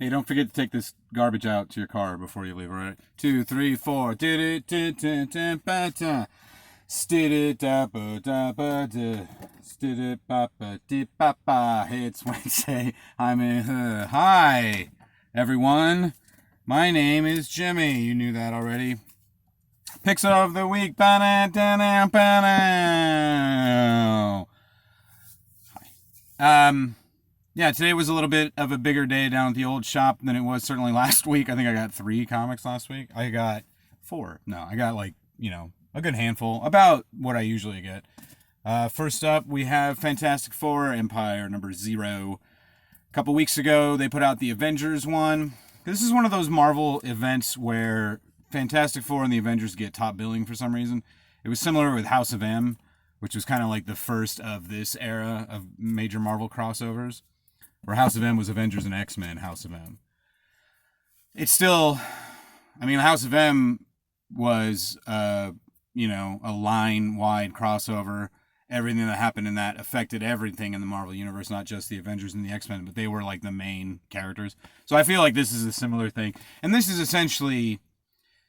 Hey, don't forget to take this garbage out to your car before you leave, all right? 2, 3, 4. Did it, did it, ba-da. Stid it, da ba da ba da. Stid it, ba ba di ba ba. Hey, it's Wednesday. Hi, everyone. My name is Jimmy. You knew that already. Picks of the week. Ba-da-da-da, ba-da. Yeah, today was a little bit of a bigger day down at the old shop than it was certainly last week. I think I got 3 comics last week. I got 4. No, I got a good handful, about what I usually get. First up, we have Fantastic Four Empire number 0. A couple weeks ago, they put out the Avengers one. This is one of those Marvel events where Fantastic Four and the Avengers get top billing for some reason. It was similar with House of M, which was kind of like the first of this era of major Marvel crossovers, where House of M was Avengers and X-Men House of M. It's still, House of M was, a line-wide crossover. Everything that happened in that affected everything in the Marvel Universe, not just the Avengers and the X-Men, but they were like the main characters. So I feel like this is a similar thing. And this is essentially,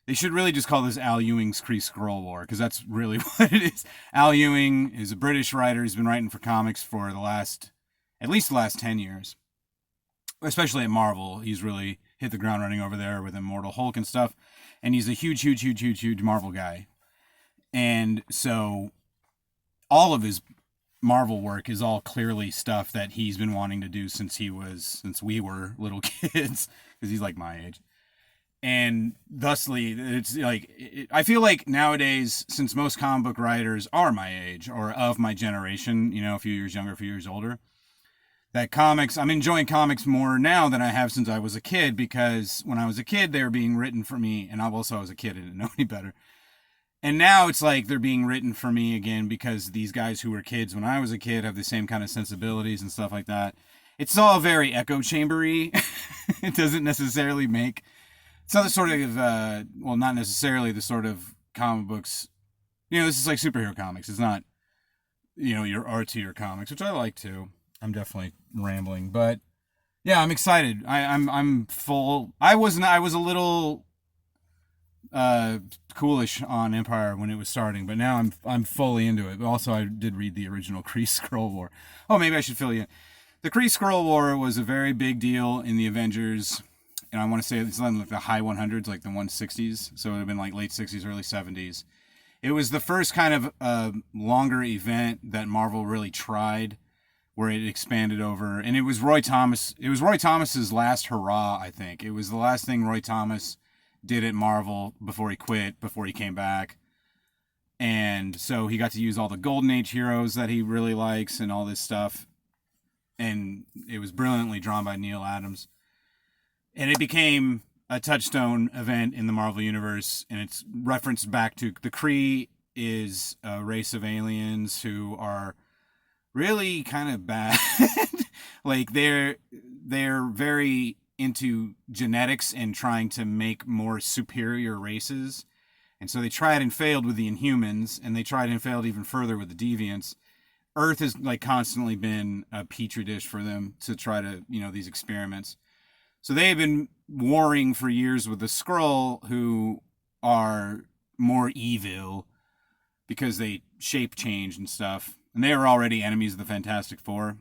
they should really just call this Al Ewing's Kree Skrull War, because that's really what it is. Al Ewing is a British writer. He's been writing for comics for at least the last 10 years. Especially at Marvel. He's really hit the ground running over there with Immortal Hulk and stuff. And he's a huge Marvel guy. And so all of his Marvel work is all clearly stuff that he's been wanting to do since we were little kids, because he's like my age. And thusly, it's like, I feel like nowadays, since most comic book writers are my age or of my generation, a few years younger, a few years older, that I'm enjoying comics more now than I have since I was a kid, because when I was a kid, they were being written for me, and I was a kid, I didn't know any better. And now it's like they're being written for me again, because these guys who were kids when I was a kid have the same kind of sensibilities and stuff like that. It's all very echo chambery. It doesn't necessarily it's not the sort of, not necessarily the sort of comic books, this is like superhero comics. It's not, your artier comics, which I like too. I'm definitely rambling, but yeah, I'm excited. I'm full. I was a little coolish on Empire when it was starting, but now I'm fully into it. But also, I did read the original Kree Skrull War. Oh, maybe I should fill you in. The Kree Skrull War was a very big deal in the Avengers, and I want to say it's like the high 100s, like the 160s. So it would have been like late 60s, early 70s. It was the first kind of longer event that Marvel really tried, where it expanded over, and it was Roy Thomas. It was Roy Thomas's last hurrah, I think. It was the last thing Roy Thomas did at Marvel before he quit, before he came back. And so he got to use all the Golden Age heroes that he really likes and all this stuff. And it was brilliantly drawn by Neil Adams. And it became a touchstone event in the Marvel Universe, and it's referenced back to the Kree is a race of aliens who are really kind of bad. Like they're very into genetics and trying to make more superior races. And so they tried and failed with the Inhumans, and they tried and failed even further with the Deviants. Earth has like constantly been a petri dish for them to try to, these experiments. So they've been warring for years with the Skrull, who are more evil because they shape change and stuff. And they were already enemies of the Fantastic Four.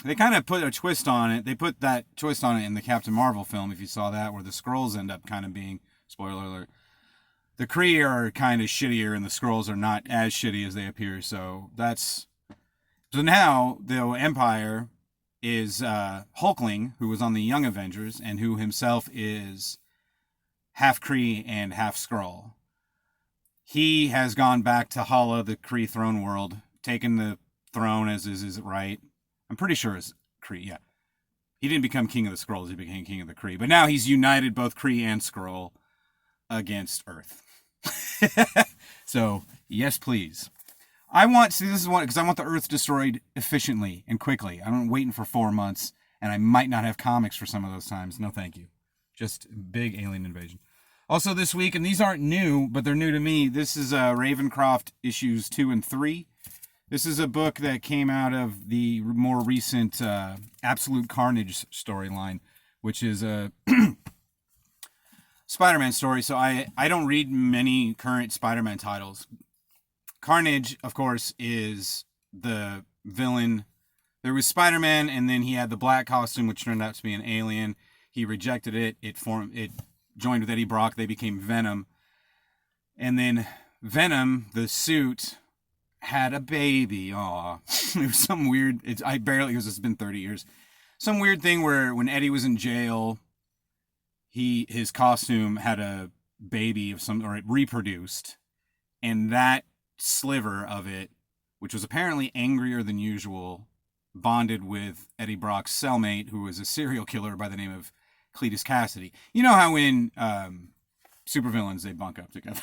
They kind of put a twist on it. They put that twist on it in the Captain Marvel film, if you saw that, where the Skrulls end up kind of being, spoiler alert, the Kree are kind of shittier and the Skrulls are not as shitty as they appear. So now the Empire is Hulkling, who was on the Young Avengers and who himself is half Kree and half Skrull. He has gone back to Hala, the Kree throne world, taken the throne as is right. I'm pretty sure it's Kree, yeah. He didn't become king of the Skrulls, he became king of the Kree. But now he's united both Kree and Skrull against Earth. So, yes, please. This is one, because I want the Earth destroyed efficiently and quickly. I'm waiting for 4 months, and I might not have comics for some of those times. No, thank you. Just big alien invasion. Also this week, and these aren't new, but they're new to me, this is Ravencroft issues 2 and 3. This is a book that came out of the more recent Absolute Carnage storyline, which is a Spider-Man story. So I don't read many current Spider-Man titles. Carnage, of course, is the villain. There was Spider-Man, and then he had the black costume, which turned out to be an alien. He rejected it. It joined with Eddie Brock. They became Venom. And then Venom, the suit, had a baby. Aw. It was some weird... It's been 30 years. Some weird thing where when Eddie was in jail, his costume had a baby of some... Or it reproduced. And that sliver of it, which was apparently angrier than usual, bonded with Eddie Brock's cellmate, who was a serial killer by the name of Cletus Cassidy. You know how in supervillains they bunk up together.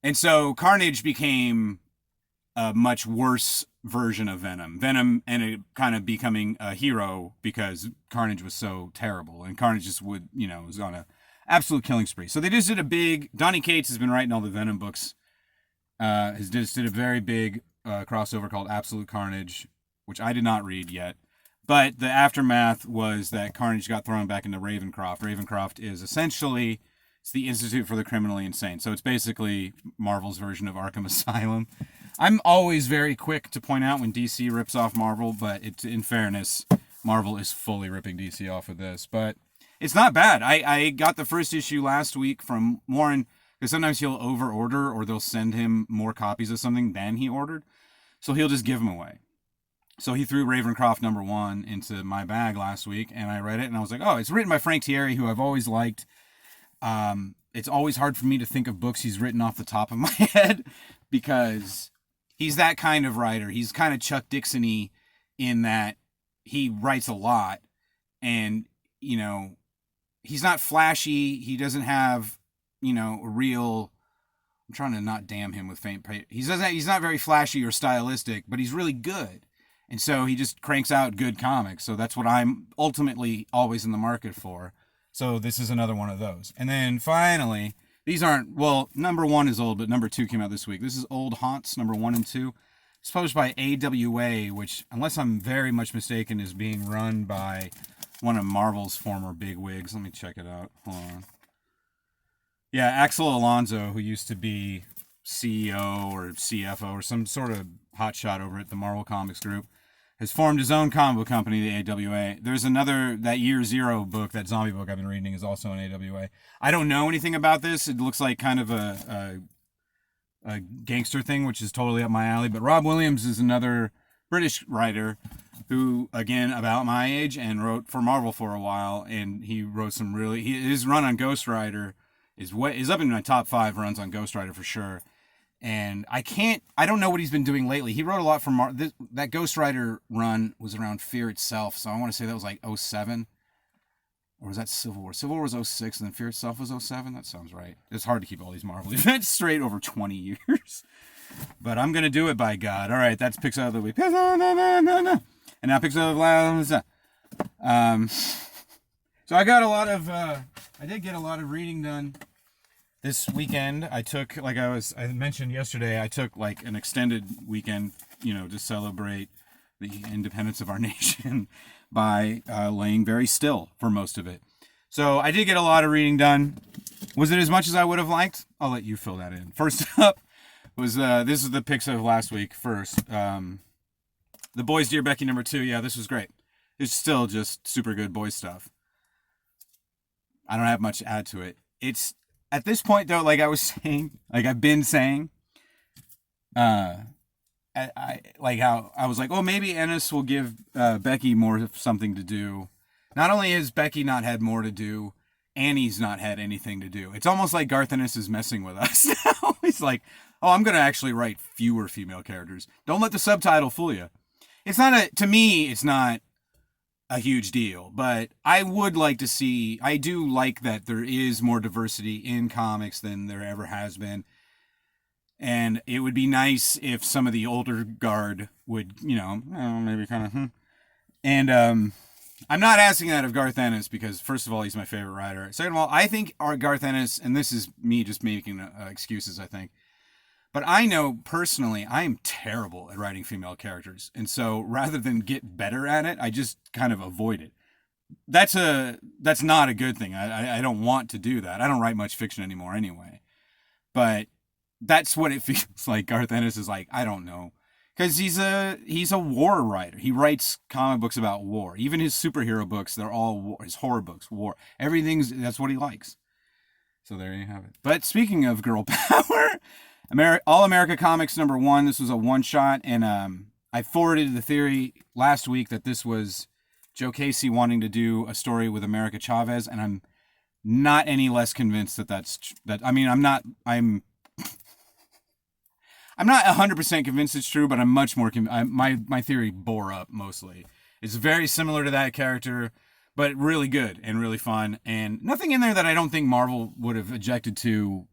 And so Carnage became a much worse version of Venom. Venom ended up kind of becoming a hero because Carnage was so terrible. And Carnage just was on a absolute killing spree. So they just did a big... Donny Cates has been writing all the Venom books. Just did a very big crossover called Absolute Carnage, which I did not read yet. But the aftermath was that Carnage got thrown back into Ravencroft. Ravencroft is essentially... It's the Institute for the Criminally Insane. So it's basically Marvel's version of Arkham Asylum. I'm always very quick to point out when DC rips off Marvel, but in fairness, Marvel is fully ripping DC off of this. But it's not bad. I got the first issue last week from Warren, because sometimes he'll over-order or they'll send him more copies of something than he ordered. So he'll just give them away. So he threw Ravencroft #1 into my bag last week, and I read it, and I was like, oh, it's written by Frank Thierry, who I've always liked. It's always hard for me to think of books he's written off the top of my head because he's that kind of writer. He's kind of Chuck Dixon-y in that he writes a lot and, he's not flashy. He doesn't have, a real, I'm trying to not damn him with faint praise. He's not very flashy or stylistic, but he's really good. And so he just cranks out good comics. So that's what I'm ultimately always in the market for. So this is another one of those. And then finally, these aren't, #1 is old, but #2 came out this week. This is Old Haunts, #1 and 2. It's published by AWA, which, unless I'm very much mistaken, is being run by one of Marvel's former bigwigs. Let me check it out. Hold on. Yeah, Axel Alonso, who used to be CEO or CFO or some sort of hotshot over at the Marvel Comics Group, has formed his own comic book company, the AWA. There's another, that Year Zero book, that zombie book I've been reading, is also an AWA. I don't know anything about this. It looks like kind of a gangster thing, which is totally up my alley. But Rob Williams is another British writer who, again, about my age, and wrote for Marvel for a while. And he wrote some his run on Ghost Rider is up in my top 5 runs on Ghost Rider for sure. And I don't know what he's been doing lately. He wrote a lot for that Ghost Rider run was around Fear itself. So I want to say that was like 07. Or was that Civil War? Civil War was 06 and then Fear itself was 07. That sounds right. It's hard to keep all these Marvel events straight over 20 years. But I'm going to do it, by God. All right, that's Picks Out of the Week. And now Picks Out of the Last. So I did get a lot of reading done. This weekend, I took, I mentioned yesterday, I took like an extended weekend, to celebrate the independence of our nation by laying very still for most of it. So I did get a lot of reading done. Was it as much as I would have liked? I'll let you fill that in. First up was, this is the picks of last week first. The Boys Dear Becky #2. Yeah, this was great. It's still just super good boys stuff. I don't have much to add to it. It's, at this point, though, like I was saying, like I've been saying, I like how I was like, oh, maybe Ennis will give Becky more something to do. Not only has Becky not had more to do, Annie's not had anything to do. It's almost like Garth Ennis is messing with us now. He's like, oh, I'm going to actually write fewer female characters. Don't let the subtitle fool you. To me, it's not a huge deal, but I would like to see, I do like that there is more diversity in comics than there ever has been. And it would be nice if some of the older guard would, maybe kind of, And I'm not asking that of Garth Ennis because, first of all, he's my favorite writer. Second of all, I think our Garth Ennis, and this is me just making excuses, I think, but I know personally I am terrible at writing female characters. And so rather than get better at it, I just kind of avoid it. that's not a good thing. I don't want to do that. I don't write much fiction anymore anyway. But that's what it feels like. Garth Ennis is like, I don't know, because he's a war writer. He writes comic books about war. Even his superhero books, they're all war. His horror books, war. That's what he likes. So there you have it. But speaking of girl power, All America Comics #1. This was a one shot, and I forwarded the theory last week that this was Joe Casey wanting to do a story with America Chavez, and I'm not any less convinced that. I mean, I'm not 100% convinced it's true, but I'm much more my theory bore up mostly. It's very similar to that character, but really good and really fun, and nothing in there that I don't think Marvel would have objected to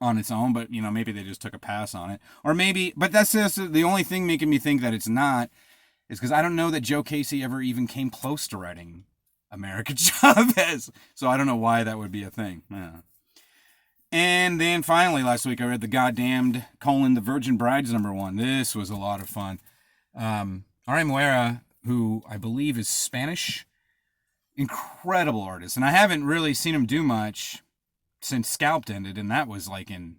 on its own, but maybe they just took a pass on it. Or maybe, but that's just the only thing making me think that it's not is because I don't know that Joe Casey ever even came close to writing America Chavez. So I don't know why that would be a thing. Yeah. And then finally last week I read the goddamned The Virgin Brides #1. This was a lot of fun. R.M. Muera, who I believe is Spanish, incredible artist. And I haven't really seen him do much since Scalped ended, and that was like in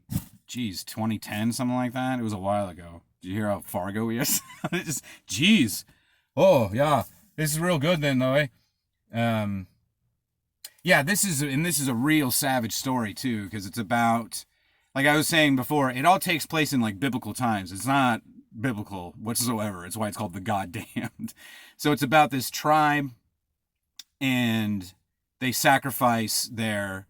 2010, something like that. It was a while ago. Did you hear how Fargo he is? Oh yeah, this is real good then though. Yeah, this is a real savage story too, because it's about, like I was saying before, it all takes place in like biblical times. It's not biblical whatsoever. It's why it's called the Goddamned. So it's about this tribe, and they sacrifice their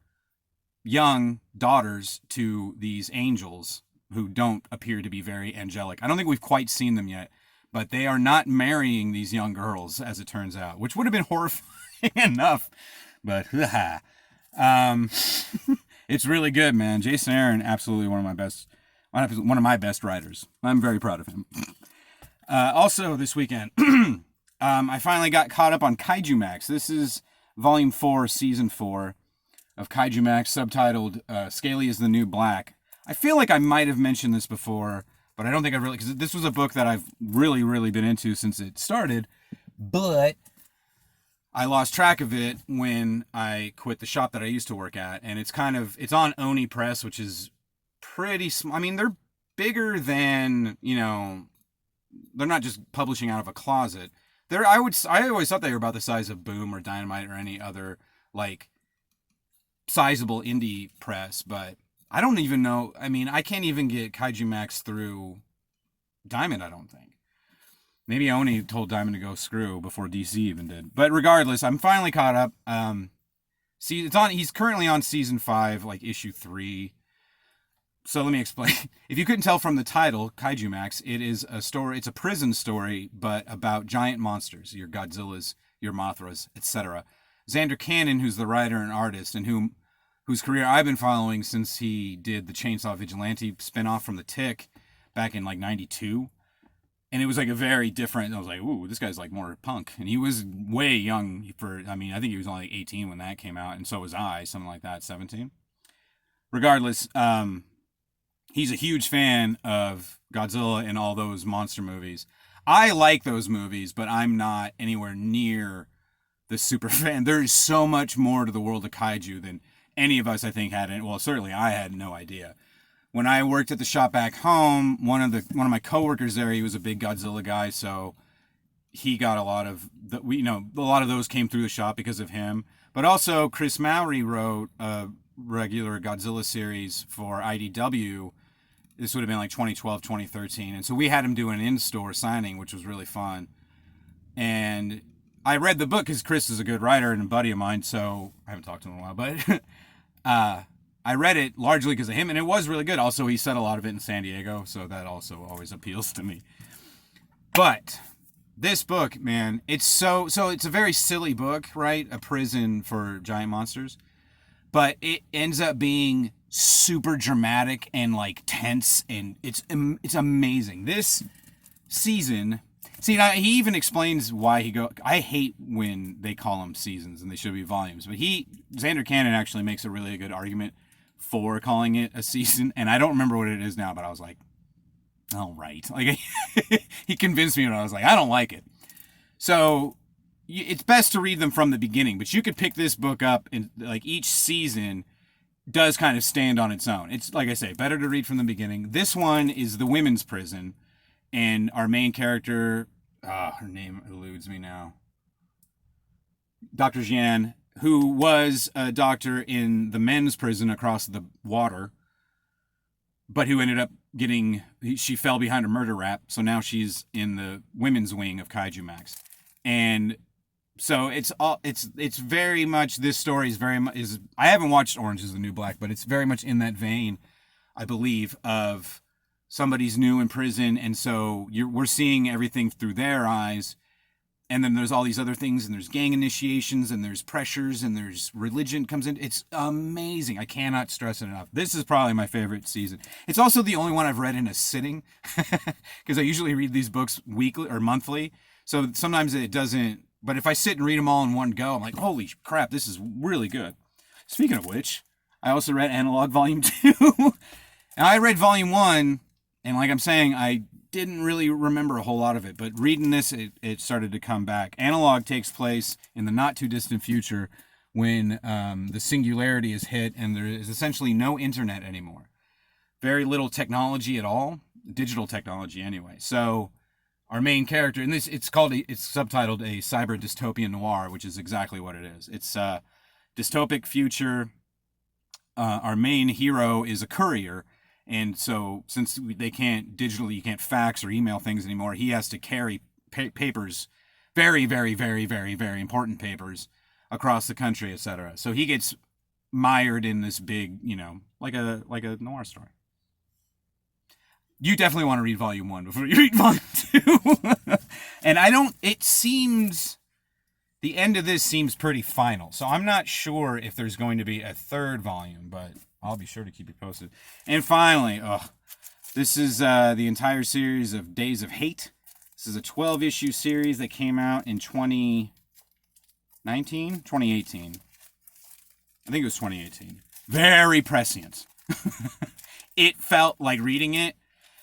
young daughters to these angels who don't appear to be very angelic. I don't think we've quite seen them yet, but they are not marrying these young girls, as it turns out, which would have been horrifying enough. But it's really good, man. Jason Aaron, absolutely one of my best writers. I'm very proud of him. Also, this weekend, I finally got caught up on Kaiju Max. This is Volume 4, Season 4 of Kaiju Max, subtitled Scaly is the New Black. I feel like I might have mentioned this before, but I don't think I've really, because this was a book that I've really, really been into since it started, but I lost track of it when I quit the shop that I used to work at, and it's on Oni Press, which is pretty small. I mean, they're bigger than, they're not just publishing out of a closet. I always thought they were about the size of Boom or Dynamite or any other, like, sizable indie press, but I don't even know. I mean, I can't even get Kaiju Max through Diamond, I don't think. Maybe Oni told Diamond to go screw before DC even did. But regardless, I'm finally caught up. He's currently on Season 5, like Issue 3. So let me explain. If you couldn't tell from the title, Kaiju Max, it is a story. It's a prison story, but about giant monsters, your Godzillas, your Mothras, etc. Xander Cannon, who's the writer and artist, and whose career I've been following since he did the Chainsaw Vigilante spinoff from The Tick back in like 92. And it was like a very different, I was like, ooh, this guy's like more punk. And he was way young I think he was only 18 when that came out, and so was I, something like that, 17. Regardless, he's a huge fan of Godzilla and all those monster movies. I like those movies, but I'm not anywhere near the super fan. There is so much more to the world of kaiju than any of us, I think, had. Well, certainly I had no idea. When I worked at the shop back home, one of my coworkers there, he was a big Godzilla guy, so he got a lot of those came through the shop because of him. But also, Chris Mowry wrote a regular Godzilla series for IDW. This would have been like 2012, 2013, and so we had him do an in-store signing, which was really fun. And I read the book because Chris is a good writer and a buddy of mine, so I haven't talked to him in a while, but I read it largely because of him, and it was really good. Also, he said a lot of it in San Diego, so that also always appeals to me. But this book, man, it's it's a very silly book, right? A prison for giant monsters. But it ends up being super dramatic and like tense, and it's amazing. This season, now he even explains why I hate when they call them seasons and they should be volumes, but Xander Cannon actually makes a really good argument for calling it a season, and I don't remember what it is now, but I was like, all right. Like, he convinced me, and I was like, I don't like it. So it's best to read them from the beginning, but you could pick this book up and like each season does kind of stand on its own. It's like I say, better to read from the beginning. This one is the women's prison, and our main character, her name eludes me now, Dr. Jian, who was a doctor in the men's prison across the water, but who ended up she fell behind a murder rap, so now she's in the women's wing of Kaiju Max. And so it's very much, this story is very much, I haven't watched Orange is the New Black, but it's very much in that vein, I believe, of somebody's new in prison, and so we're seeing everything through their eyes, and then there's all these other things, and there's gang initiations, and there's pressures, and there's religion comes in. It's amazing. I cannot stress it enough. This is probably my favorite season. It's also the only one I've read in a sitting, because I usually read these books weekly or monthly, so sometimes it doesn't, but if I sit and read them all in one go, I'm like, holy crap, this is really good. Speaking of which, I also read Analog Volume 2. And I read Volume 1, and like I'm saying, I didn't really remember a whole lot of it, but reading this, it started to come back. Analog takes place in the not too distant future when the singularity is hit and there is essentially no internet anymore. Very little technology at all, digital technology anyway. So our main character, and it's subtitled a cyber dystopian noir, which is exactly what it is. It's a dystopic future. Our main hero is a courier, and so since they can't digitally, you can't fax or email things anymore, he has to carry papers, very, very, very, very, very important papers across the country, etc. So he gets mired in this big, like a noir story. You definitely want to read Volume 1 before you read Volume 2. And the end of this seems pretty final. So I'm not sure if there's going to be a third volume, but I'll be sure to keep you posted. And finally, this is the entire series of Days of Hate. This is a 12-issue series that came out in 2018. I think it was 2018. Very prescient. It felt like reading it.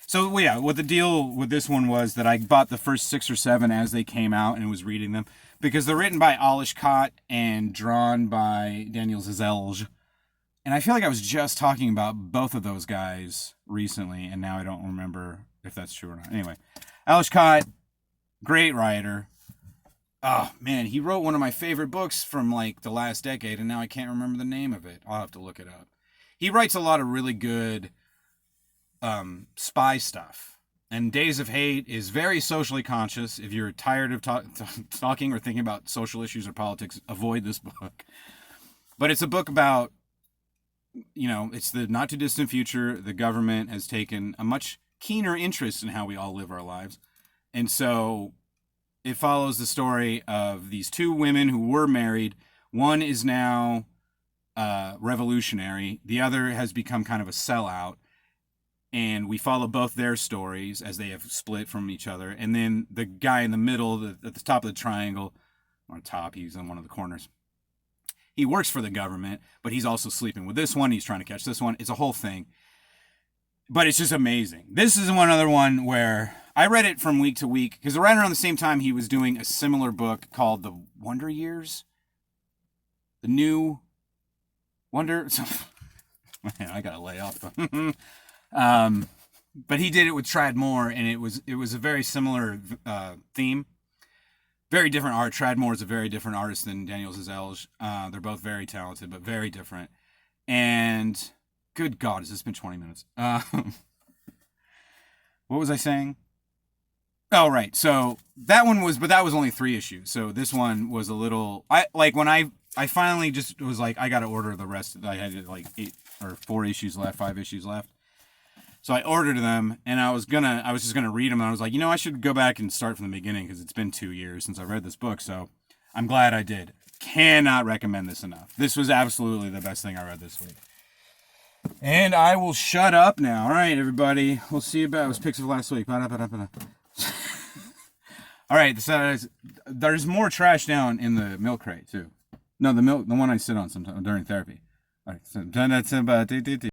So, yeah, what the deal with this one was that I bought the first 6 or 7 as they came out and was reading them, because they're written by Alish Kott and drawn by Daniel Zizelge. And I feel like I was just talking about both of those guys recently, and now I don't remember if that's true or not. Anyway, Alish Kott, great writer. Oh, man, he wrote one of my favorite books from, like, the last decade, and now I can't remember the name of it. I'll have to look it up. He writes a lot of really good spy stuff, and Days of Hate is very socially conscious. If you're tired of talking or thinking about social issues or politics, avoid this book. But it's a book about, it's the not too distant future. The government has taken a much keener interest in how we all live our lives, and so it follows the story of these 2 women who were married. One is now revolutionary, the other has become kind of a sellout. And we follow both their stories as they have split from each other. And then the guy in the middle, at the top of the triangle, on top, he's on one of the corners. He works for the government, but he's also sleeping with this one. He's trying to catch this one. It's a whole thing. But it's just amazing. This is one other one where I read it from week to week, because right around the same time he was doing a similar book called The Wonder Years. The New Wonder... Man, I gotta lay off the... But he did it with Tradd Moore, and it was a very similar theme. Very different art. Tradd Moore is a very different artist than Daniel Zizelge. They're both very talented, but very different. And good God, has this been 20 minutes? What was I saying? Oh, right. So that was only 3 issues. So this one was a little, when I finally just was like, I got to order the rest. I had like 8 or 4 issues left, 5 issues left. So I ordered them, and I was just gonna read them, and I was like, I should go back and start from the beginning, because it's been 2 years since I read this book, so I'm glad I did. Cannot recommend this enough. This was absolutely the best thing I read this week. And I will shut up now. All right, everybody. We'll see you about picks of last week. All right, there's more trash down in the milk crate, too. No, the one I sit on sometimes during therapy. All right, so that's about it.